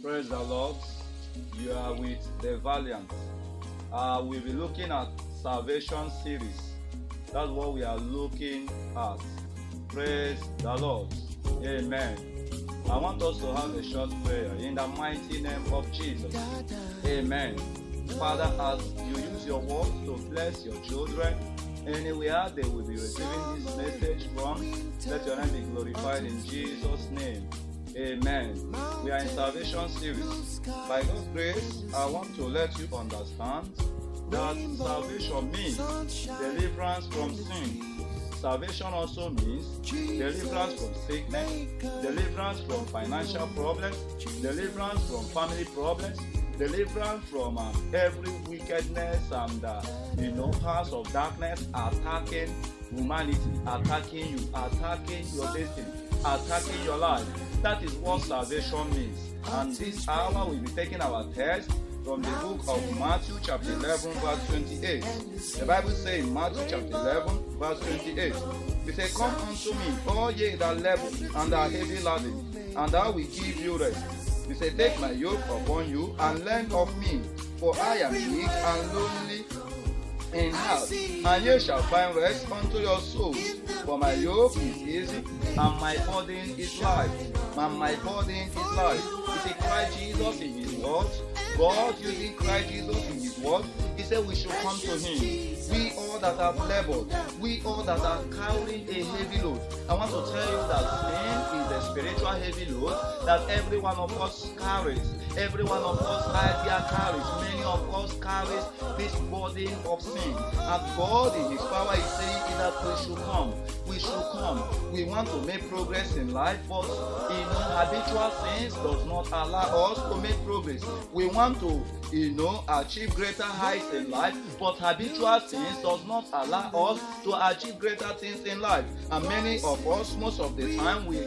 Praise the Lord. You are with the Valiant. We'll be looking at salvation series. That's what we are looking at. Praise the Lord. Amen. I want us to have a short prayer in the mighty name of Jesus. Amen. Father, as you use your word to bless your children, anywhere they will be receiving this message from, let your name be glorified in Jesus' name. Amen. We are in salvation series. By God's grace, I want to let you understand that salvation means deliverance from sin. Salvation also means deliverance from sickness, deliverance from financial problems, deliverance from family problems, deliverance from every wickedness and powers of darkness attacking humanity, attacking you, attacking your destiny, attacking your life. That is what salvation means. And this hour we'll be taking our text from the book of Matthew chapter 11 verse 28. The Bible says in Matthew chapter 11 verse 28, it says, "Come unto me, all ye that labor and are heavy laden, and I will give you rest." He said, "Take my yoke upon you and learn of me, for I am meek and lonely in heart, and ye shall find rest unto your souls. For my yoke is easy and my burden is light." And my burden is light. He said, Christ Jesus in his word, God using Christ Jesus in his word, he said we should come to him. We all that have labored, we all that are carrying a heavy load. I want to tell you that sin is a spiritual heavy load that every one of us carries. Every one of us right here carries. Many of us carries this burden of sin. And God in his power is saying that we should come. We should come. We want to make progress in life, but habitual sins does not allow us to make progress. We want to achieve greater heights in life, but habitual sins does not allow us to achieve greater things in life. And many of us, most of the time, we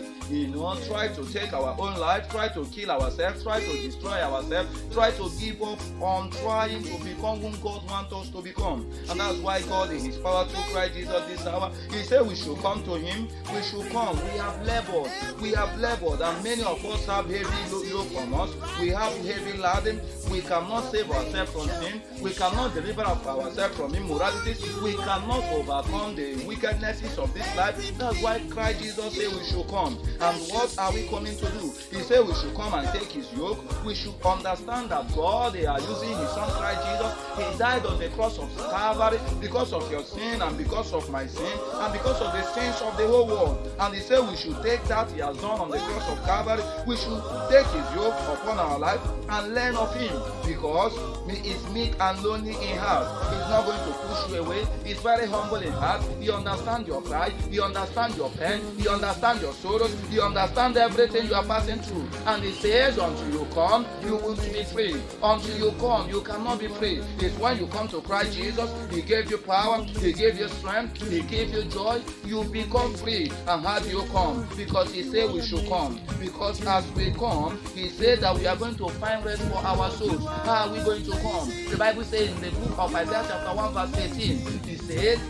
try to take our own life, try to kill ourselves, try to destroy ourselves, try to give up on trying to become whom God wants us to become. And that's why God in his power through Christ Jesus this hour, he said we should come to him. We should come. We have labored, and many of us have heavy yoke on us. We have heavy laden. We cannot save ourselves from sin. We cannot deliver ourselves from immorality. We cannot overcome the wickednesses of this life. That's why Christ Jesus said we should come. And what are we coming to do? He said we should come and take his yoke. We should understand that God, they are using his son Christ Jesus. He died on the cross of Calvary because of your sin and because of my sin and because of the sins of the whole world. And he said we should take that he has done on the cross of Calvary. We should take his yoke upon our life and learn of him, because he is meek and lonely in heart. He's not going to push you away. He's very humble in heart. He understands your pride. He understands your pain. He understands your sorrows. He understands everything you are passing through. And he says, until you come, you will be free. Until you come, you cannot be free. It's when you come to Christ Jesus, he gave you power, he gave you strength, he gave you joy, you become free. And how do you come? Because he said we should come. Because as we come, he said that we are going to find rest for our souls. How are we going to come? The Bible says in the book of Isaiah chapter 1 verse 18, he said,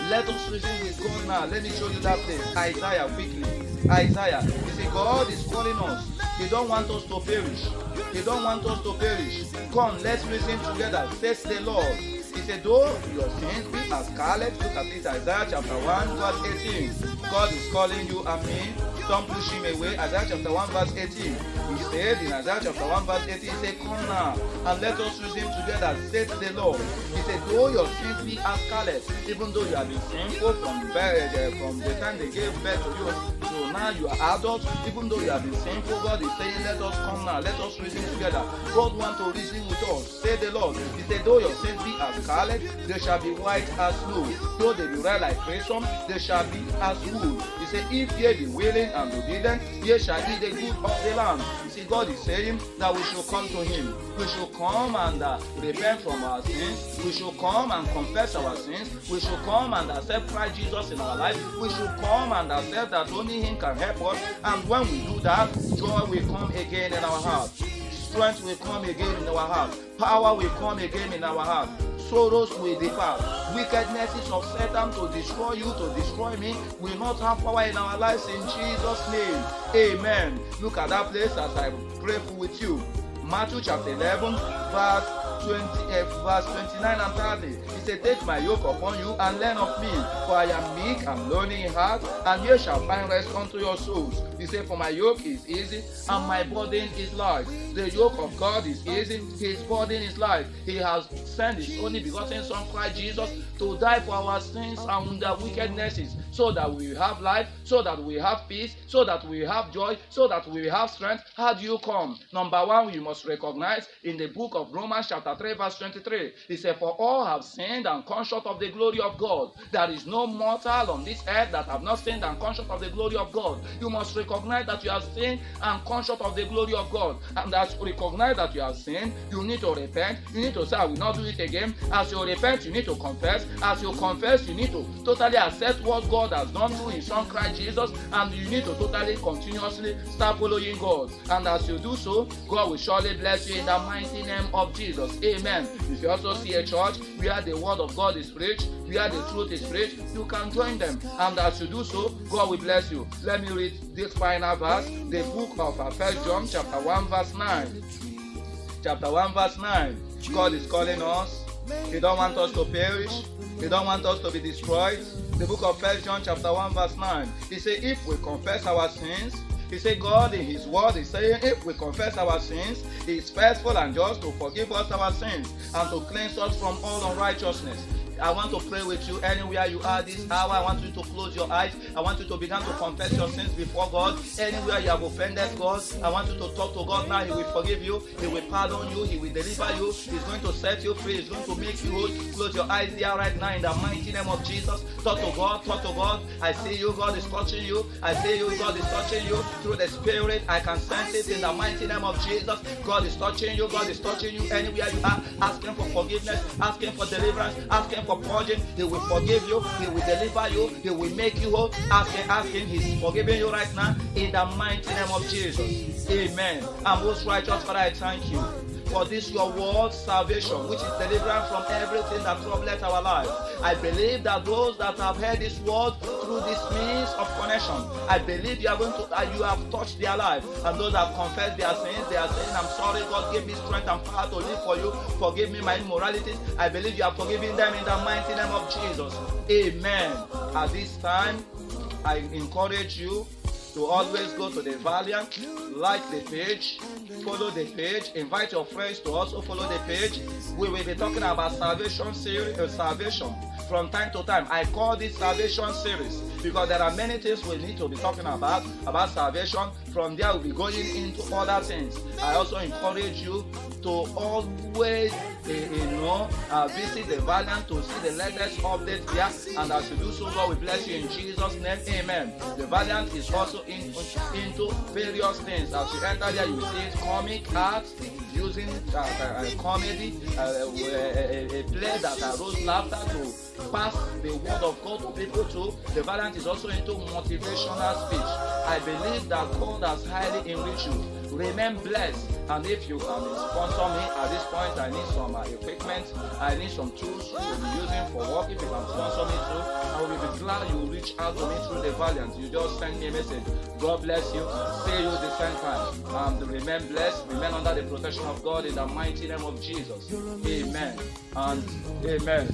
let us reason with God now. Let me show you that place. Isaiah, quickly. Isaiah. You see, God is calling us. He don't want us to perish. He don't want us to perish. Come, let's reason together. Says the Lord. He said, though your sins be as scarlet, look at this, Isaiah chapter 1 verse 18. God is calling you and me. Don't push him away. Isaiah chapter 1 verse 18. He said in Isaiah chapter 1 verse 18, he said, come now and let us reason together, said the Lord. He said, though your sins be as scarlet, even though you have been sinful from the time they gave birth to you, so now you are adults, even though you have been sinful, God is saying, let us come now, let us reason together. God wants to reason with us, said the Lord. He said, though your sins be as scarlet, they shall be white as snow. Though they be red like crimson, they shall be as wool. He said, if ye be willing and obedient, ye shall eat the good of the land. You see, God is saying that we should come to him. We should come and repent from our sins. We should come and confess our sins. We should come and accept Christ Jesus in our life. We should come and accept that only him can help us. And when we do that, joy will come again in our heart. Strength will come again in our heart. Power will come again in our heart. sorrows will depart. Wickednesses of Satan to destroy you, to destroy me, will not have power in our lives in Jesus' name. Amen. Look at that place as I pray with you. Matthew chapter 11, verse 29 and 30. He said, take my yoke upon you and learn of me, for I am meek and lowly in heart, and ye shall find rest unto your souls. He said, for my yoke is easy and my burden is light. The yoke of God is easy, his burden is light. He has sent his only begotten Son, Christ Jesus, to die for our sins and the wickednesses, so that we have life, so that we have peace, so that we have joy, so that we have strength. How do you come? Number one, you must recognize in the book of Romans chapter 3 verse 23, he said, for all have sinned and come short of the glory of God. There is no mortal on this earth that have not sinned and come short of the glory of God. You must recognize that you have sinned and come short of the glory of God. And as you recognize that you have sinned, you need to repent. You need to say, I will not do it again. As you repent, you need to confess. As you confess, you need to totally accept what God has done through his Son Christ Jesus, and you need to totally continuously start following God. And as you do so, God will surely bless you in the mighty name of Jesus. Amen. If you also see a church where the word of God is preached, where the truth is preached, you can join them. And as you do so, God will bless you. Let me read this final verse, the book of 1 John chapter 1 verse 9. Chapter 1 verse 9. God is calling us. He don't want us to perish. He don't want us to be destroyed. The book of 1 John chapter 1 verse 9. He said, if we confess our sins, he said, God in his word is saying, if we confess our sins, he is faithful and just to forgive us our sins and to cleanse us from all unrighteousness. I want to pray with you anywhere you are this hour. I want you to close your eyes. I want you to begin to confess your sins before God. Anywhere you have offended God, I want you to talk to God now. He will forgive you. He will pardon you. He will deliver you. He's going to set you free. He's going to make you whole. Close your eyes there right now in the mighty name of Jesus. Talk to God. Talk to God. I see you. God is touching you. I see you. God is touching you through the Spirit. I can sense it in the mighty name of Jesus. God is touching you. God is touching you anywhere you are. Ask him for forgiveness. Ask him for deliverance. Ask him for purging. He will forgive you. He will deliver you. He will make you whole. Ask him. He's forgiving you right now in the mighty name of Jesus. Amen. And most righteous Father, I thank you for this your word, salvation, which is deliverance from everything that troubleth our lives. I believe that those that have heard this word through this means of connection, I believe you are going to, you have touched their life. And those that have confessed their sins, they are saying, I'm sorry, God gave me strength and power to live for you. Forgive me my immoralities. I believe you are forgiving them in the mighty name of Jesus. Amen. At this time, I encourage you to always go to the Valiant, like the page, follow the page, invite your friends to also follow the page. We will be talking about salvation series, salvation from time to time. I call this salvation series because there are many things we need to be talking about salvation. From there, we'll be going into other things. I also encourage you to always visit the Valiant to see the latest updates there, and as you do so, God will bless you in Jesus' name. Amen. The Valiant is also into various things. As you enter there, you will see comic art, using comedy, a play that arose laughter to pass the word of God to people too. The Valiant is also into motivational speech. I believe that God has highly enriched you. Remain blessed, and if you can sponsor me at this point, I need some equipment, I need some tools to be using for work. If you can sponsor me too, I will be glad you will reach out to me through the Valiant. You just send me a message. God bless you. See you the same time. And remain blessed, remain under the protection of God in the mighty name of Jesus. Amen and amen.